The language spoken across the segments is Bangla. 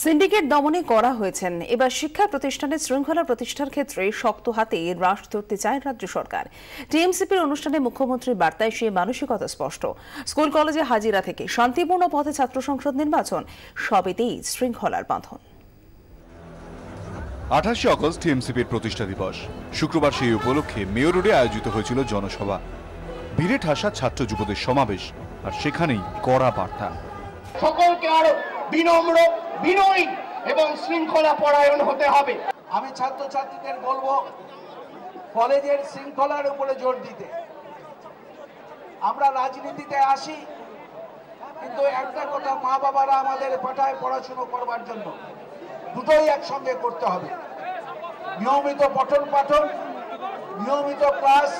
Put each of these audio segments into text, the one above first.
সিন্ডিকেট দমনে করা হয়েছেন। এবার শিক্ষা প্রতিষ্ঠানে শৃঙ্খলা প্রতিষ্ঠার ক্ষেত্রে শক্ত হাতে রাশ ধরতে চায় রাজ্য সরকার। টিএমসিপির অনুষ্ঠানে মুখ্যমন্ত্রীর বার্তায় সে মানসিকতা স্পষ্ট। স্কুল কলেজে হাজিরা থেকে শান্তিপূর্ণ পথে ছাত্র সংসদ নির্বাচন, সবেতেই শৃঙ্খলার বাঁধন। 28 আগস্ট টিএমসিপির প্রতিষ্ঠা দিবস। শুক্রবার সেই উপলক্ষে মেয়র রোডে আয়োজিত হয়েছিল জনসভা। ভিড়ে ঠাসা ছাত্র যুবদের সমাবেশ, আর সেখানেই কড়া বার্তা। সকলকে আরো বিনম্র, বিনয়ী এবং শৃঙ্খলা পরায়ণ হতে হবে। আমি ছাত্রছাত্রীদের বলবো কলেজের শৃঙ্খলার উপরে জোর দিতে। আমরা রাজনীতিতে আসি, কিন্তু একটা কথা, মা বাবারা আমাদের পাঠায় পড়াশুনো করবার জন্য, দুটোই একসঙ্গে করতে হবে। নিয়মিত পঠন পাঠন, নিয়মিত ক্লাস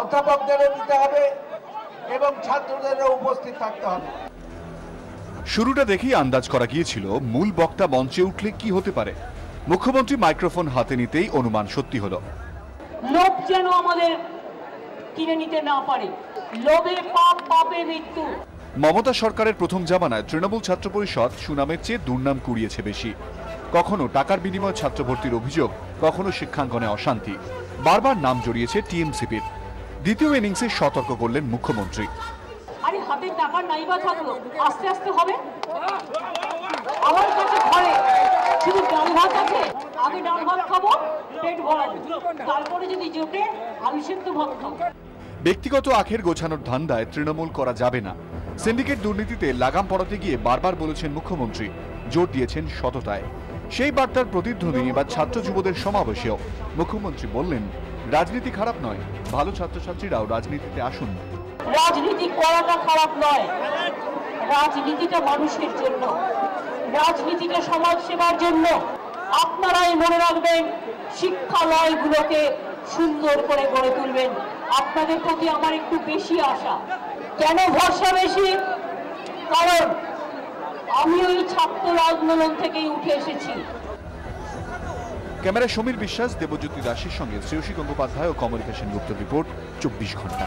অধ্যাপকদেরও দিতে হবে এবং ছাত্রদেরও উপস্থিত থাকতে হবে। শুরুটা দেখেই আন্দাজ করা গিয়েছিল মূল বক্তা মঞ্চে উঠলে কি হতে পারে। মুখ্যমন্ত্রী মাইক্রোফোন হাতে নিতেই অনুমান সত্যি হলো। লোভ যেন আমাদের কিনে নিতে না পারে। লোভে পাপ, পাপে মৃত্যু। মমতা সরকারের প্রথম জামানায় তৃণমূল ছাত্র পরিষদ সুনামের চেয়ে দুর্নাম কুড়িয়েছে বেশি। কখনো টাকার বিনিময়ে ছাত্র ভর্তির অভিযোগ, কখনো শিক্ষাঙ্গনে অশান্তি। বারবার নাম জড়িয়েছে টিএমসিপির। দ্বিতীয় ইনিংসে সতর্ক করলেন মুখ্যমন্ত্রী। আরে হাতে টাকা নাইবা থাকলো, আস্তে আস্তে হবে। আমার কাছে ঘরে শুধু ডাল ভাত আছে, আগে ডাল ভাত খাবো, পেট ভরাবো, তারপরে যদি জোটে আলু সেদ্ধ ভাত খাবো। ব্যক্তিগত আখের গোছানোর ধান্দায় তৃণমূল করা যাবে না। সিন্ডিকেট দুর্নীতিতে লাগাম পড়াতে গিয়ে বারবার বলেছেন মুখ্যমন্ত্রী, জোর দিয়েছেন সততায়। সেই বার্তার প্রতিধ্বনি এবার ছাত্র যুবদের সমাবেশেও। মুখ্যমন্ত্রী বললেন, রাজনীতি খারাপ নয়, ভালো ছাত্রছাত্রীরাও রাজনীতিতে আসুন। রাজনীতি করাটা খারাপ নয়, রাজনীতিটা মানুষের জন্য, রাজনীতিটা সমাজ সেবার জন্য। আপনারাই মনে রাখবেন, শিক্ষালয়গুলোকে সুন্দর করে গড়ে তুলবেন। আপনাদের প্রতি আমার একটু বেশি আশা। কেন ভরসা বেশি? কারণ আমি ওই ছাত্র আন্দোলন থেকেই উঠে এসেছি। ক্যামেরা সমীর বিশ্বাস, দেবজ্যোতি দাসের সঙ্গে শ্রেয়সী গঙ্গোপাধ্যায় ও কমলিকা সেনগুপ্তর রিপোর্ট, 24 ঘন্টা।